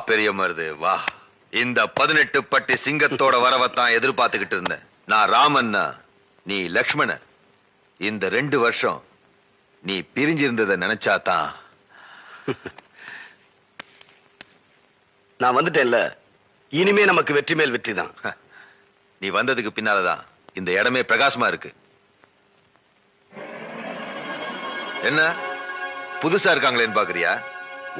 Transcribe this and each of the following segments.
பெரிய மருது வா. இந்த 18 பட்டி சிங்கத்தோட வரவத்தான் எதிர்பார்த்துக்கிட்டு இருந்தேன். நான் ராமன்னா, நீ லக்ஷ்மண. இந்த 2 வருஷம் நீ பிரிஞ்சிருந்ததை நினைச்சாதான். நான் வந்துட்டேன்ல, இனிமே நமக்கு வெற்றி மேல் வெற்றி தான். நீ வந்ததுக்கு பின்னாலதான் இந்த இடமே பிரகாசமா இருக்கு. என்ன புதுசா இருக்காங்களேன்னு பாக்குறியா?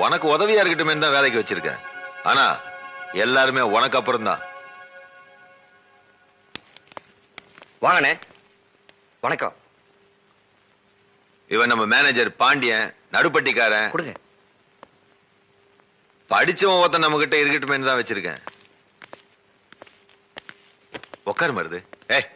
உனக்கு உதவியா இருக்கட்டுமே தான் வேலைக்கு வச்சிருக்கேன். ஆனா எல்லாருமே உனக்கு அப்புறம் தான். வாங்கண்ணே. வணக்கம். இவன் நம்ம மேனேஜர் பாண்டியன், நடுப்பட்டிக்காரன். கொடுங்க. படிச்சவன் ஒருத்தன் நம்ம கிட்ட இருக்கட்டுமே தான் வச்சிருக்கேன். உட்காரு மருது. ஏய்,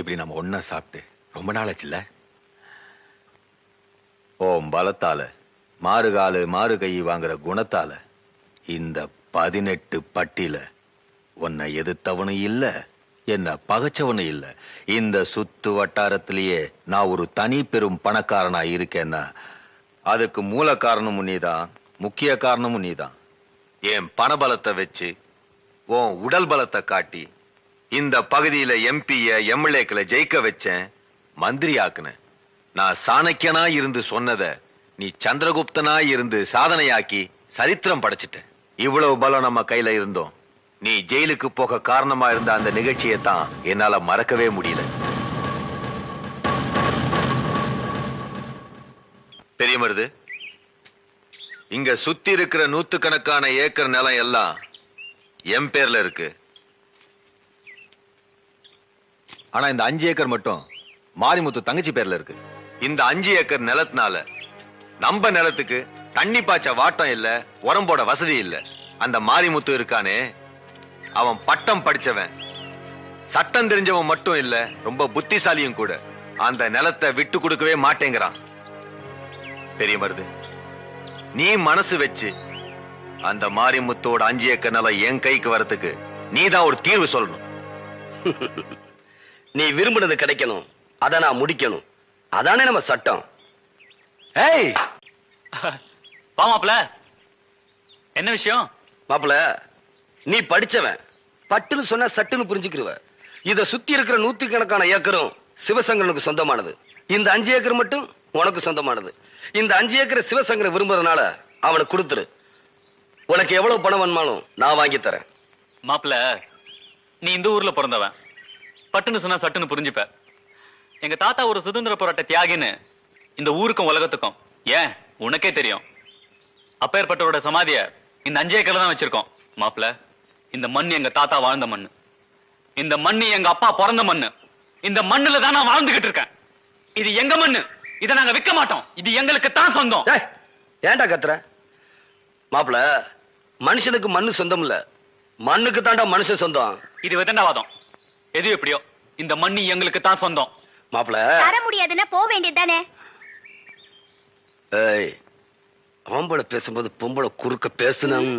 இப்படி நம்ம ஒன்னா சாப்பிட்டு ரொம்ப நாளாச்சுல்ல? ஓம் பலத்தால, மாறுகாலு மாறு கை வாங்குற குணத்தால இந்த 18 பட்டியில உன்னை எதிர்த்தவனும் இல்ல, என்ன பகைச்சவனும் இல்ல. இந்த சுத்து வட்டாரத்திலேயே நான் ஒரு தனி பெரும் பணக்காரனா இருக்கேன்னா அதுக்கு மூல காரணமும் நீதான், முக்கிய காரணமும் நீதான். என் பணபலத்தை வச்சு உன் உடல் பலத்தை காட்டி இந்த பகுதியில எம்பிய எம்எல்ஏக்களை ஜெயிக்க வச்சேன், மந்திரி ஆக்குனேன். நான் சாணக்கியனா இருந்து சொன்னத நீ சந்திரகுப்தனா இருந்து சாதனையாக்கி சரித்திரம் படைச்சிட்ட. இவ்வளவு பலம் நம்ம கையில இருந்தோம். நீ ஜெயிலுக்கு போக காரணமா இருந்த அந்த நிகழ்ச்சியை தான் என்னால மறக்கவே முடியல. பெரிய மருது, இங்க சுத்தி இருக்கிற 100கணக்கான ஏக்கர் நிலம் எல்லாம் என் பேர்ல இருக்கு. ஆனா இந்த 5 ஏக்கர் மட்டும் மாரிமுத்து தங்கச்சி பேர்ல இருக்கு. இந்த 5 ஏக்கர் நிலத்தினால நம்ம நிலத்துக்கு தண்ணி பாய்ச்ச வாட்டம் இல்ல, உரம்போட வசதி இல்ல. அந்த மாரிமுத்து இருக்கானே, அவன் பட்டம் படிச்சவன், சட்டம் தெரிஞ்சவன் மட்டும் இல்ல, ரொம்ப புத்திசாலியும் கூட. அந்த நிலத்தை விட்டு கொடுக்கவே மாட்டேங்கிறான். பெரிய மருது, நீ மனசு வச்சு அந்த மாரிமுத்தோட 5 ஏக்கர் நிலம் என் கைக்கு வரத்துக்கு நீதான் ஒரு தீர்வு சொல்லணும். நீ விரும்பினது கிடைக்கணும், அதை நான் முடிக்கணும். அதானே நம்ம சட்டம். ஏய் வா மாப்ள, என்ன விஷயம்? மாப்பிள, நீ படிச்சவன், பட்டுன்னு சொன்னா சட்டுன்னு புரிஞ்சுக்கிருவ. இத சுத்தி இருக்கிற 100கணக்கான ஏக்கரும் சிவசங்கரனுக்கு சொந்தமானது. இந்த 5 ஏக்கர் மட்டும் உனக்கு சொந்தமானது. இந்த 5 ஏக்கர் சிவசங்கரன் விரும்புறதுனால அவனுக்கு கொடுத்துரு. உனக்கு எவ்வளவு பணம் வேணுமாலும் நான் வாங்கி தரேன். மாப்ள, நீ இந்த ஊர்ல பிறந்தவன், பட்டுன்னு சொன்னா சட்டுன்னு புரிஞ்சுப்ப. எங்க தாத்தா ஒரு சுதந்திர போராட்ட தியாகின்னு இந்த ஊருக்கும் உலகத்துக்கும் ஏன் உனக்கே தெரியும். அப்பேற்பட்டவரோட சமாதிய இந்த 5 ஏக்கர்ல தான் வச்சிருக்கோம். மாப்ள, இந்த மண் எங்க தாத்தா வாழ்ந்த மண்ணு, இந்த மண்ணு எங்க அப்பா பிறந்த மண்ணு, இந்த மண்ணுல தான் நான் வாழ்ந்துகிட்டு இருக்கேன். இது எங்க மண்ணு, இதை நாங்க விற்க மாட்டோம். இது எங்களுக்கு தான் சொந்தம். ஏன்டா கத்துற? மாப்பிள, மனுஷனுக்கு மண்ணு சொந்தம் இல்ல, மண்ணுக்கு தாண்டா மனுஷன் சொந்தம். இது விதண்டாவாதம். எது எப்படியோ இந்த மண்ணு எங்களுக்கு தான் சொந்தம். மாப்பிள, தர முடியாதுன்னா போக வேண்டியதுதானே. ஏய், ஆம்பளை பேசும்போது பொம்பளை குறுக்க பேசணும்.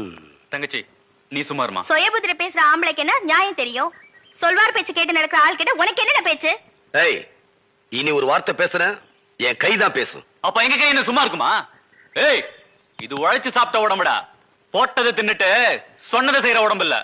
தங்கச்சி, நீ சுமாருமா? சுயபுத்திர பேசுற ஆம்பளைக்கு என்ன நியாயம் தெரியும்? சொல்வார் பேச்சு கேட்டு நடக்கிற ஆள் கிட்ட உனக்கு என்ன பேச்சு? ஏய், இனி ஒரு வார்த்தை பேசுற என் கைதான் பேசும். அப்ப எங்க கை என்ன சும்மா இருக்குமா? ஏய், இது உழைச்சு சாப்பிட்ட உடம்புடா. போட்டதை தின்னுட்டு சொன்னதை செய்யற உடம்பு இல்ல.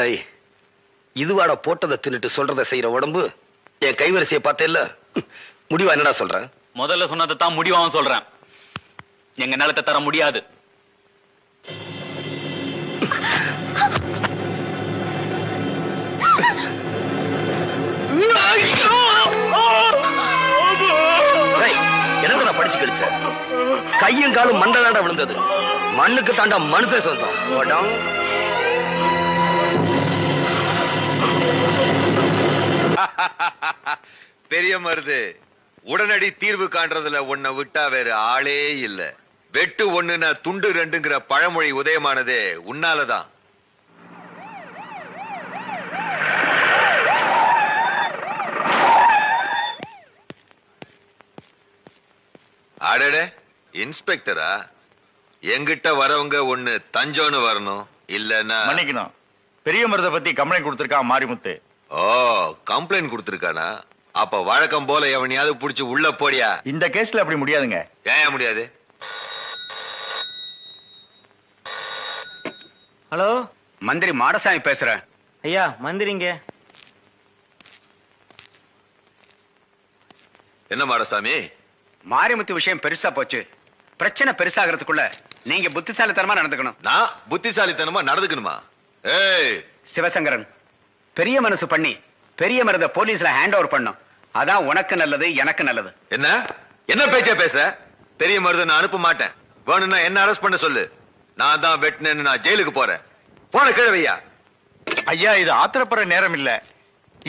ஏய், இதுவாட போட்டதை தின்னுட்டு சொல்றதை செய்யற உடம்பு என் கைவரிசையை பார்த்தேல்ல, முடிவா என்னடா சொல்ற? முதல்ல சொன்னதை தான் முடிவாவும் சொல்றேன். எங்க நிலத்தை தர முடியாது. எனக்கு நான் படிச்சு கழிச்ச கையும் காலும் மண்டலாண்டா விழுந்தது. மண்ணுக்கு தாண்டா மனுஷன் சொந்தம். ஓடம். பெரிய மருது, உடனடி தீர்வு காண்றதுல உன்னை விட்டா வேற ஆளே இல்ல. வெட்டு ஒண்ணுனா துண்டு ரெண்டுங்கிற பழமொழி உதயமானதே உன்னாலதான். அடடே, இன்ஸ்பெக்டரா? எங்கிட்ட வரவங்க ஒண்ணு தஞ்சோன்னு வரணும், இல்லன்னா மன்னிக்கணும். பெரிய மருத பத்தி கம்ப்ளைண்ட் கொடுத்திருக்கான் மாரிமுத்து. ஓ, கம்ப்ளைண்ட் கொடுத்திருக்கானா? அப்ப வழக்கம் போல எவனையாவது புடிச்சு உள்ள போடியா. இந்த கேஸ்ல அப்படி முடியாதுங்க. ஏன் முடியாது? ஹலோ, மந்திரி மாடசாமி பேசுறேன். ஐயா மந்திரிங்க. என்ன மாடசாமி? மாரிமுத்து விஷயம் பெருசா போச்சு. பிரச்சனை பெருசாகிறதுக்குள்ள நீங்க புத்திசாலித்தனமா நடந்துக்கணும். நான் புத்திசாலித்தனமா நடந்துக்கணுமா? ஏய் சிவசங்கரன், பெரிய மனசு பண்ணி பெரிய மருத போலீஸ்ல ஹேண்ட் ஓவர் பண்ணும். அதான் உனக்கு நல்லது, எனக்கு நல்லது. என்ன என்ன பேச்சா பேச? பெரிய மருது நான் அனுப்ப மாட்டேன். வேணும்னா என்ன அரெஸ்ட் பண்ண சொல்லு. நான் தான் வெட்டினேன்னு நான் ஜெயிலுக்கு போறேன். போன கிழவையா. ஐயா, இது ஆத்திரப்படுற நேரம் இல்ல.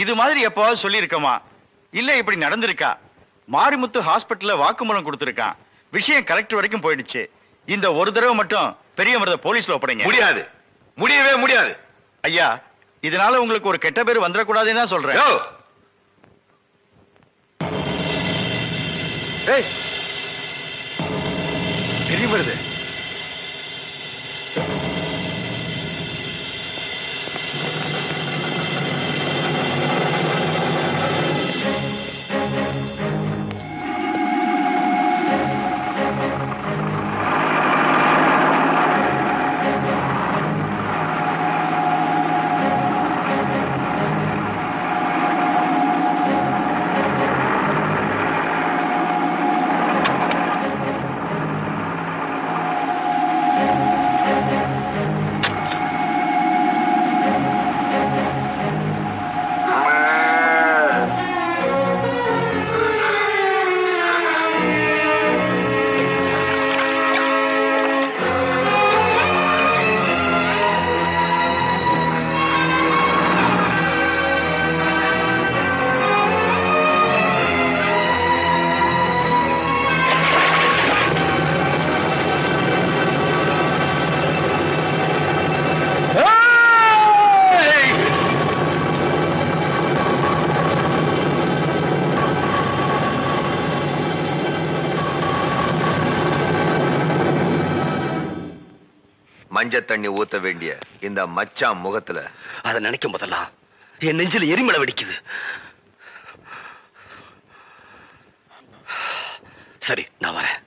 இது மாதிரி எப்பவாவது சொல்லி இருக்கமா? இல்ல இப்படி நடந்திருக்கா? மாரிமுத்து ஹாஸ்பிட்டல்ல வாக்குமூலம் கொடுத்திருக்கான். விஷயம் கலெக்டர் வரைக்கும் போயிடுச்சு. இந்த ஒரு தடவை மட்டும் பெரிய மருத போலீஸ்ல ஒப்படைங்க. முடியாது, முடியவே முடியாது. ஐயா, இதனால உங்களுக்கு ஒரு கெட்ட பேர் வந்துடக்கூடாதுன்னு தான் சொல்றேன். யோ! ஏய், பெரிய மருது, மஞ்ச தண்ணி ஊத்த வேண்டிய இந்த மச்சான் முகத்துல அதை நினைக்கும் போதெல்லாம் என் நெஞ்சில எரிமலை வெடிக்குது. சரி, நான் வரேன்.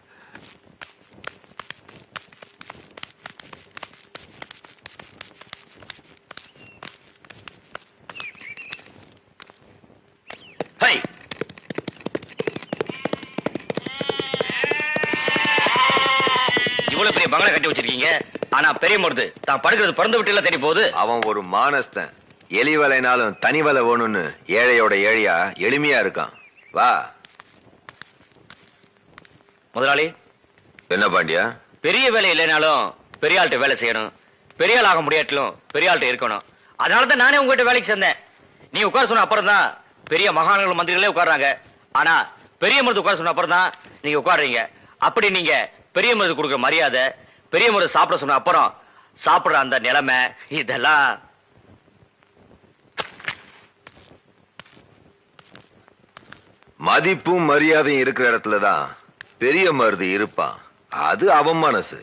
ஹை, இவ்வளவு பெரிய பங்களா கட்டி வச்சிருக்கீங்க, ஆனா பெரிய மருது தான் படுக்கிறது பிறந்த விட்டு எல்லாம் தேடி போகுது. அவன் ஒரு மானஸ்தன். எலி வலைனாலும் தனி வலை வேணும்னு ஏழையோட ஏழையா எளிமையா இருக்கான். வா. முதலாளி, என்ன பாண்டியா? பெரிய வேலை இல்லைனாலும் பெரிய ஆள்கிட்ட வேலை செய்யணும், பெரிய ஆள் ஆக முடியாட்டிலும் பெரிய ஆள்கிட்ட இருக்கணும். அதனாலதான் நானே உங்ககிட்ட வேலைக்கு சேர்ந்தேன். நீ உட்கார சொன்ன அப்புறம் தான் பெரிய மகாநகர மந்திரிகளே உட்கார்றாங்க. ஆனா பெரிய மருது உட்கார சொன்ன அப்புறம் தான் நீங்க உட்காடுறீங்க. அப்படி நீங்க பெரிய மருது கொடுக்குற மரியாதை, பெரிய மருது சாப்பிட சொன்ன அப்புறம் சாப்பிடுற அந்த நிலைமை, இதெல்லாம் மதிப்பும் மரியாதையும் இருக்கிற இடத்துலதான் பெரிய மருது இருப்பான். அது அவன் மனசு.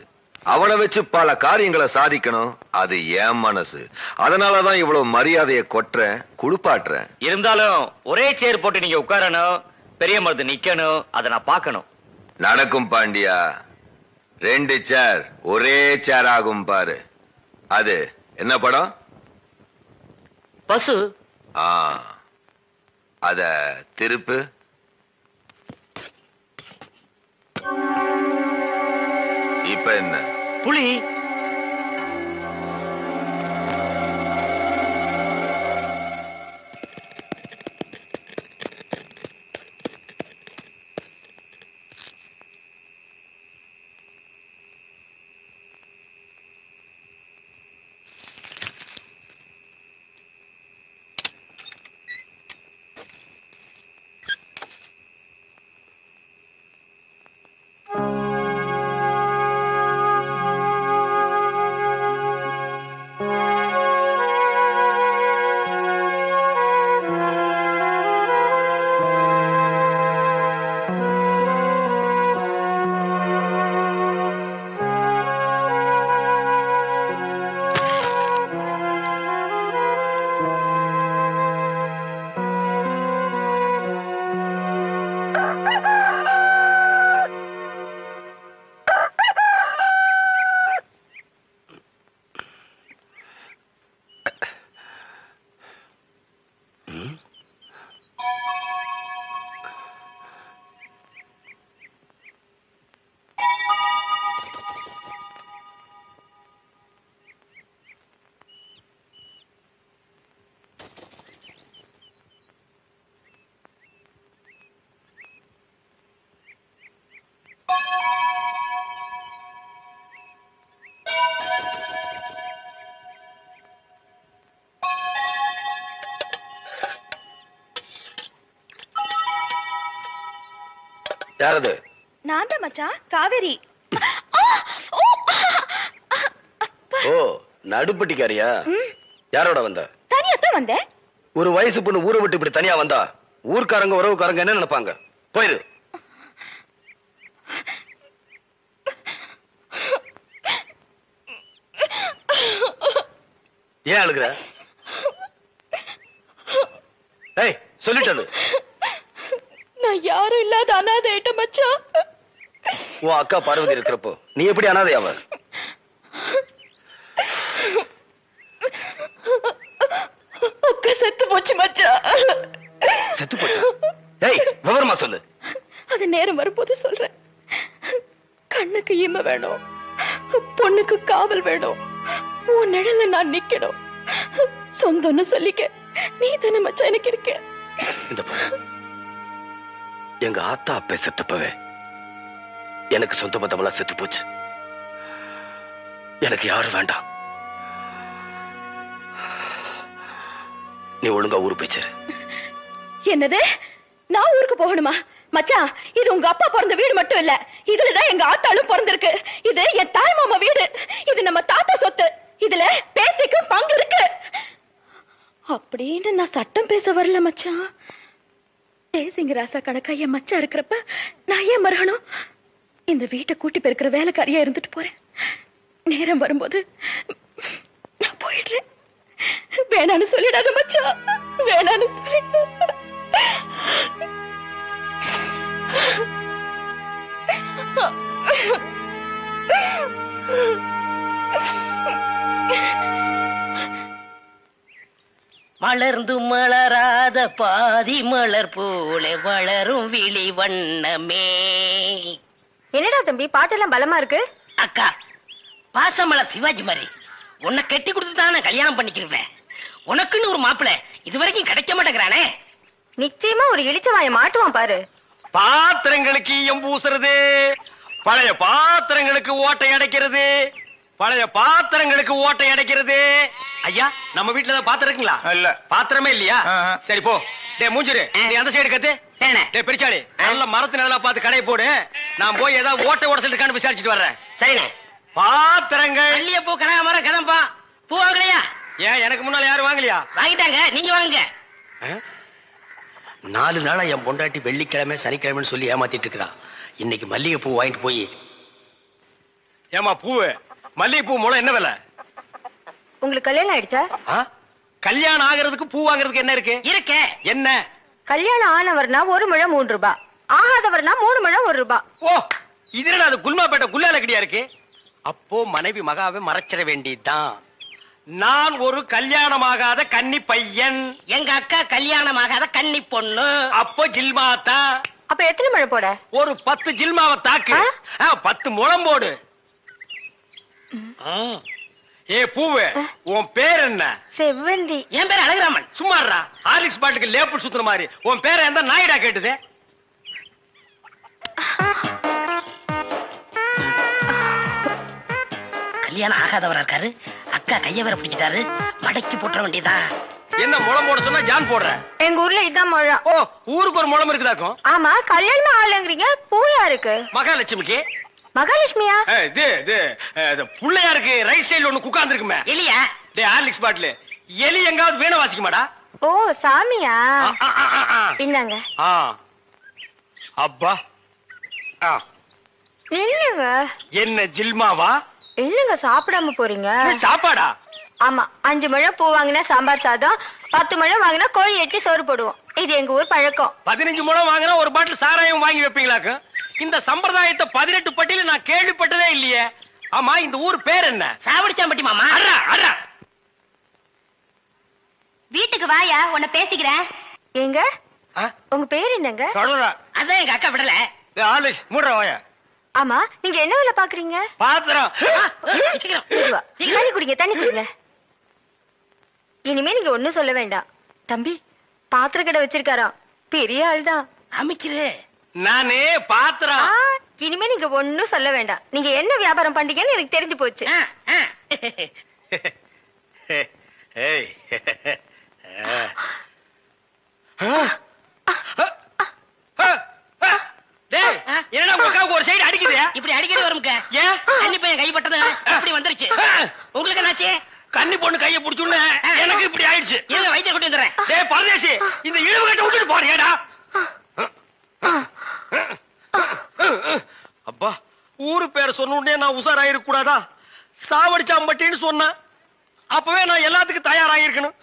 அவனை வச்சு பல காரியங்களை சாதிக்கணும். அது என் மனசு. அதனாலதான் இவ்வளவு மரியாதையை கொட்டுறேன், குளிப்பாட்டுறேன். இருந்தாலும் ஒரே சேர் போட்டு நீங்க உட்காரணும், பெரிய மருது நிக்கணும். அதை நான் பார்க்கணும். நடக்கும் பாண்டியா. 2 சேர் ஒரே சேர் ஆகும் பாரு. அது என்ன படம்? பசு. ஆ, அத திருப்பு. இப்ப என்ன? புலி. யாரது? நான் தான் மச்சான், காவேரி. ஓ, நடுப்பட்டிக்காரியா? யாரோட வந்த? தனியாத்தான் வந்தேன். ஒரு வயசு பொண்ணு ஊரை விட்டு இப்படி தனியா வந்தா ஊர்க்காரங்க உறவுக்காரங்க என்ன நினைப்பாங்க? போயிரு. ஏன் அழுகுற? ஏய், சொல்லிட்டது. நான் யாரும் இல்லாத அனாதை ஆயிட்டேன் மச்சான். உன் அக்கா பார்வதி இருக்கிறப்போ நீ எப்படி அனாதையாவ? அக்கா செத்து போச்சு மச்சான். செத்து போச்சா? ஏய், விவரமா சொல்லு. அது நேரம் வரும்போது சொல்றேன். கண்ணுக்கு ஈம வேணும், பொண்ணுக்கு காவல் வேணும், உன் நிழல்ல நான் நிக்கணும். சொந்தம்னு சொல்லிக்க நீ தானே மச்சான் எனக்கு இருக்க. இந்த பாரு, எங்க ஆத்தா அப்பே செத்தப்பவே எனக்கு சொந்த பந்தமெல்லாம் செத்து போச்சு. எனக்கு யாரும் வேண்டாம். நீ ஒழுங்கா ஊரு போய்ச்சாரு. என்னது? நான் ஊருக்கு போகணுமா? மச்சான், இது உங்க அப்பா பிறந்த வீடு மட்டும் இல்ல, இதுலதான் எங்க ஆத்தாளும் பிறந்திருக்கு. இது என் தாய் மாமா வீடு. இது நம்ம தாத்தா சொத்து. இதுல பேத்திக்கு பங்கு இருக்கு அப்படின்னு நான் சட்டம் பேச வரல மச்சான். தேசிங்க ராசா கணக்கா என் மச்சான் இருக்கிறப்ப நான் ஏன் மறக்கணும்? இந்த வீட்டை கூட்டி பெருக்கிற வேலைக்காரியா இருந்துட்டு போறேன். நேரம் வரும்போது நான் போயிடுறேன். வேணான்னு சொல்லிடாத மச்சான், வேணான்னு சொல்லிடாத. மலர்ந்து மலராத பாதி மலர் போல வளரும் விழி வண்ணமே. என்னடா தம்பி பாட்டெல்லாம் பலமா இருக்கு? அக்கா, பாசமலர் சிவாஜி மாதிரி உன்னை கட்டி கொடுத்து தான் நான் கல்யாணம் பண்ணிக்கிறேன். உனக்குன்னு ஒரு மாப்பிள்ளை இது வரைக்கும் கிடைக்க மாட்டேங்கிறானே. நிச்சயமா ஒரு இளிச்சவாய மாட்டுவான் பாரு. பாத்திரங்களுக்கு ஈயம் பூசுறது, பழைய பாத்திரங்களுக்கு ஓட்டை அடைக்கிறது, பழைய பாத்திரங்களுக்கு ஓட்டை அடைக்கிறது. ஐயா, நம்ம வீட்டுல ஏதாவது பாத்திரம் இருக்குங்களா? இல்ல. பாத்திரமே இல்லையா? சரி போ. டே மூஞ்சிரு, நீ அந்த சைடு கத்து. சரிண்ணே. டே பெரிச்சாளி, நல்ல மரத்து நிழலா பார்த்து கடையை போடு. நான் போய் ஏதாவது ஓட்டை உடச்சிட்டு இருக்கான்னு விசாரிச்சுட்டு வர்றேன். சரிண்ணே. பாத்திரங்கள். மல்லிகைப்பூ, கனகாமரம், கதம்பா பூ வாங்கலையா? ஏன் எனக்கு முன்னால யாரும் வாங்கலையா? வாங்கிட்டாங்க, நீங்க வாங்குங்க. 4 நாளா என் பொண்டாட்டி வெள்ளிக்கிழமை சனிக்கிழமைன்னு சொல்லி ஏமாத்திட்டு இருக்கிறான். இன்னைக்கு மல்லிகை பூ வாங்கிட்டு போய். ஏமா பூவு, மல்லிகை பூ மூலம் என்ன விலை? உங்களுக்கு கல்யாணம் ஆயிடுச்சா? கல்யாணம் ஆகிறதுக்கு பூ வாங்குறதுக்கு என்ன இருக்கு? இருக்கே. என்ன? கல்யாணம் ஆனவர்னா 1 முழம் 3 ரூபாய், ஆகாதவர்னா 3 முழம் 1 ரூபாய். ஓ, இது அது குல்மாப்பேட்டை குல்லால கடியா இருக்கு. அப்போ மனைவி மகாவை மறைச்சிட வேண்டியதுதான். நான் ஒரு கல்யாணமாகாத கன்னி பையன். எங்க அக்கா கல்யாணமாகாத கன்னி பொண்ணு. அப்போ ஜில்மாத்தா. அப்ப எத்தனை முழம் போட? ஒரு 10 ஜில்மாவை தாக்கு. 10 முழம் போடு. ஏ பூவு, உன் பேர் என்ன? செவ்வந்தி. என் பேர் அழகுராமன். சும்மாறா, ஹார்லிக்ஸ் பாட்டுக்கு லேபிள் சுத்துற மாதிரி. உன் பேரை எந்த நாயிடா கேட்டுது? கல்யாணம் ஆகாதவரா இருக்காரு. அக்கா கைய வேற பிடிச்சிட்டாரு. மடக்கி போட்டுற வேண்டியதா. என்ன முளம் போட சொன்னா ஜான் போடுற? எங்க ஊர்ல இதான் முழம். ஓ, ஊருக்கு ஒரு முளம் இருக்குதாக்கும். ஆமா, கல்யாணம் ஆகலங்கிறீங்க, பூயா இருக்கு. மகாலட்சுமிக்கு. மகாலட்சுமியா? இது புள்ளையாருக்கு ரைட் சைடுல ஒண்ணு குக்காந்து இருக்குமே. இல்லையா? டே ஹார்லிக்ஸ் பாட்டில் எலி எங்காவது வீணை வாசிக்க மாடா? ஓ, சாமியா? இந்தாங்க. அப்பா இல்லங்க. என்ன ஜில்மாவா? இல்லங்க, சாப்பிடாம போறீங்க. சாப்பாடா? ஆமா, 5 முழம் பூ வாங்கினா சாம்பார் சாதம், 10 முழம் வாங்கினா கோழி எட்டி சோறு போடுவோம். இது எங்க ஊர் பழக்கம். 15 முழம் வாங்கினா ஒரு பாட்டில் சாராயம் வாங்கி வைப்பீங்களாக்கு? இந்த சம்பிரதாயத்தை 18 பட்டியல நான் கேள்விப்பட்டதே இல்லையே. ஆமா, இந்த ஊர் பேர் என்ன? சாவடிச்சாம்பட்டி மாமா. வீட்டுக்கு வாயா, உன்னை பேசிக்கிறேன். எங்க உங்க பேர் என்னங்க? அதான் எங்க அக்கா விடல. மூடுற வாயா. ஆமா, நீங்க என்ன வேலை பாக்குறீங்க? பாத்திரம். தண்ணி குடிங்க, தண்ணி குடிங்க. இனிமே நீங்க ஒண்ணும் சொல்ல வேண்டாம். தம்பி பாத்திர கடை வச்சிருக்காராம், பெரிய ஆள்தான். அமைக்கிறே. நானே பாத்திரம். இனிமே நீங்க ஒண்ணும் சொல்ல வேண்டாம். நீங்க என்ன வியாபாரம் பண்றீங்கன்னு எனக்கு தெரிஞ்சு போச்சு. என்னடா உங்க ஒரு சைடு அடிக்குது? இப்படி அடிக்கடி வரும். ஏன்? கன்னி பையன் கைப்பட்டது இப்படி வந்துருச்சு. உங்களுக்கு என்னாச்சு? கன்னி பொண்ணு கைய புடிச்சுன்னு எனக்கு இப்படி ஆயிடுச்சு. இருங்க, வைத்தியர் கொண்டு வந்துடுறேன். டேய் பரதேசி, இந்த இழுவு கட்ட விட்டுட்டு போறியாடா? அப்பா, ஊரு பேர் சொன்ன உடனே நான் உசாராயிருக்க கூடாதா? சாவடிச்சாம்பட்டின்னு சொன்னேன். அப்பவே நான் எல்லாத்துக்கும் தயாராயிருக்கணும்.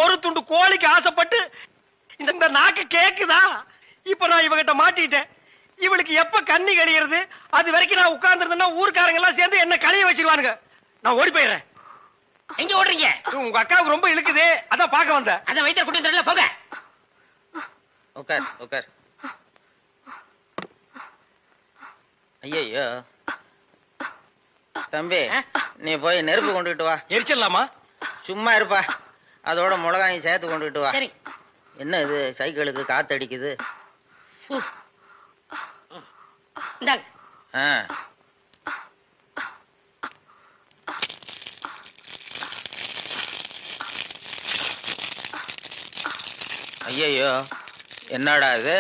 ஒரு துண்டு கோழிக்கு ஆசைப்பட்டு இந்த நாக்கு கேக்குதா? இப்ப நான் இவகிட்ட மாட்டிட்டேன். இவளுக்கு எப்ப கண்ணி கழிகிறது அது வரைக்கும் நான் உட்கார்ந்து ஊருக்காரங்க எல்லாம் சேர்ந்து என்ன கழிய வச்சிருவானுங்க. நான் ஓடி போயிடுறேன். எங்க ஓடுறீங்க? உங்க அக்காவுக்கு ரொம்ப இழுக்குது, அதான் பாக்க வந்தேன். அதான் வைத்தியர் கொண்டு வந்துடல, போங்க. உட்கார் உட்கார். ஐயோ தம்பி, நீ போய் நெருப்பு கொண்டுட்டு வா. எரிச்சிடலாமா? சும்மா இருப்பா, அதோட மிளகாயும் சேர்த்து கொண்டுட்டு வா. சரி. என்ன இது, சைக்கிளுக்கு காத்தடிக்குது? இந்தாங்க. ஐயோ என்னடா இது,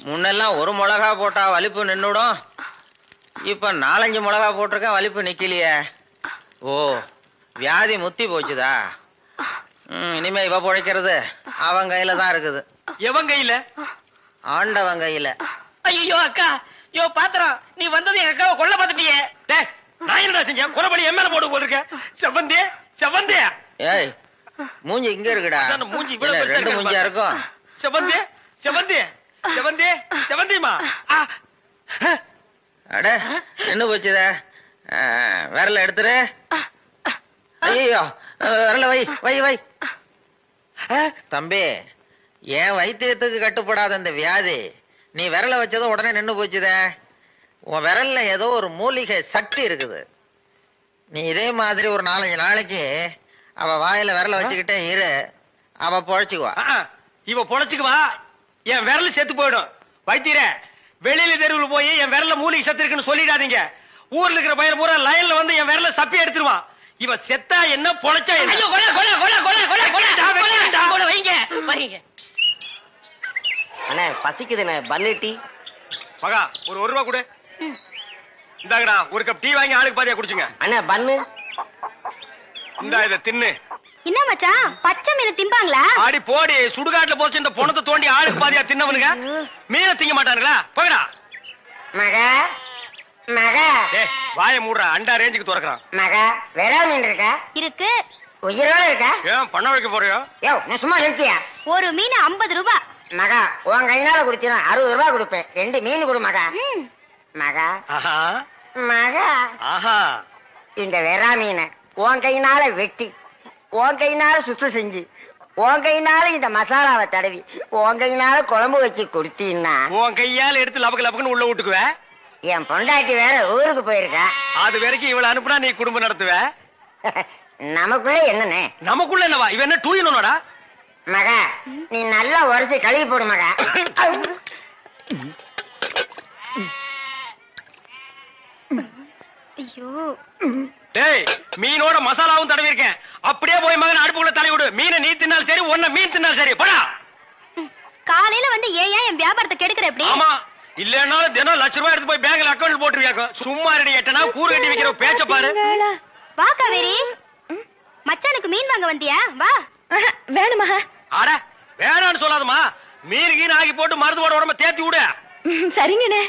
முன்னெல்லாம் ஒரு மிளகா போட்டா வலிப்பு நின்னுடும், இப்ப 4-5 மிளகா போட்டிருக்கேன், வலிப்பு நிக்கலையே. ஓ, வியாதி முத்தி போச்சுதா? இனிமே இவ பொழைக்கிறது அவன் கையில தான் இருக்குது. எவன் கையில? ஆண்டவன் கையில. ஐயோ அக்கா, யோ பாத்திரம், நீ வந்தது எங்க அக்காவை கொல்ல பார்த்துட்டியே. நான் என்னடா செஞ்சேன்? கொலை பண்ணி என் மேல போட்டு போட்டிருக்கேன். செவந்தே செவந்தே. ஏய், மூஞ்சி இங்க இருக்குடா. அதான் மூஞ்சி இவ்வளவு இல்ல, பெருசா ரெண்டு இருக்கு மூஞ்சியா பாரு. இருக்கும். செவந்தி செவந்தி செவந்தி செவந்திமா அட நின்னு போச்சுத. விரல எடுத்துரு. ஐயோ விரல வை வை வை. தம்பி, என் வைத்தியத்துக்கு கட்டுப்படாத இந்த வியாதி நீ விரல வச்சதும் உடனே நின்னு போச்சுத. உன் விரல்ல ஏதோ ஒரு மூலிகை சக்தி இருக்குது. நீ இதே மாதிரி ஒரு 4-5 நாளைக்கு அவ வாயில விரல வச்சுக்கிட்டே இரு, அவ பொழைச்சுக்குவா. இவ பொழைச்சுக்குவா, என் விரல் செத்து போயிடும். வைத்தியரே, வெளியில தெருவில் போய் என் விரல்ல மூலிகை சத்து இருக்குன்னு சொல்லிடாதீங்க. ஊர்ல இருக்கிற பையன் பூரா லைன்ல வந்து என் விரல சப்பி எடுத்துருவான். இவ செத்தா என்ன பொழைச்சா என்ன? ஐயோ கொலை கொலை கொலை கொலை கொலை கொலை கொலை வைங்க வைங்க. அண்ணே பசிக்குதுண்ணே, பன்னு டீ. மகா ஒரு ரூபா கொடு. இந்தாங்கடா ஒரு கப் டீ வாங்கி ஆளுக்கு பாதியா குடிச்சுங்க. அண்ணே பன்னு. இந்தா இத தின்னு. என்ன மச்சான், பச்சை மீன் திம்பாங்களா? ஆடி போடி, சுடுகாட்டுல போச்சு இந்த பொணத்தை தோண்டி ஆளுக்கு பாதியா தின்னவனுங்க மீனை திங்க மாட்டானுங்களா? போகடா. மகா மகா ஏய் வாயை மூடுறா, அண்டா ரேஞ்சுக்கு துறக்குறான். மகா விரா மீன் இருக்கா? இருக்கு. உயிரோட இருக்கா? ஏன் பண்ண வைக்க போறியோ? யோ நான் சும்மா நிறுத்தியா? ஒரு மீன் 50 ரூபாய். மகா உன் கையினால குடுத்தீனா 60 ரூபாய் கொடுப்பேன். 2 மீன் கொடு மகா. மகா ஆஹா மகா ஆஹா. இந்த வெறா மீனை உன் கையினால வெட்டி, உன் கையினால சுத்தம் செஞ்சு, உன் கையினால இந்த மசாலாவை தடவி, உன் கையினால குழம்பு வச்சு கொடுத்தீன்னா உன் கையால எடுத்து லபக்கு லபக்குன்னு உள்ள விட்டுக்குவ. என் பொண்டாட்டி வேற ஊருக்கு போயிருக்கா. அது வரைக்கும் இவள அனுப்புனா நீ குடும்பம் நடத்துவ. நமக்குள்ள என்னன்னு நமக்குள்ள என்னவா? இவ என்ன டூயினோடா? மகா நீ நல்லா உரைச்சு கழுவி போடு மகா. ஐயோ, டேய் மீனோட மசாலாவும் தடவி இருக்கேன். அப்படியே போய் மகன் அடுப்புக்குள்ள தலை விடு. மீனை நீ தின்னாலும் சரி, ஒன்ன மீன் தின்னாலும் சரி. போடா. காலையில வந்து ஏன் என் வியாபாரத்தை கெடுக்கிற எப்படி? ஆமா, இல்லன்னாலும் தினம் ₹1,00,000 எடுத்து போய் பேங்க்ல அக்கவுண்ட் போட்டுருவியாக்கும். சும்மா ரெடி எட்டனா கூறு கட்டி வைக்கிற பேச்ச பாரு. வா காவேரி, மச்சானுக்கு மீன் வாங்க வந்தியா? வா. வேணுமா? அட வேணான்னு சொல்லாதம்மா. மீன் கீன் ஆகி போட்டு மருந்து போட உடம்ப தேத்தி விடு. சரிங்கண்ணே.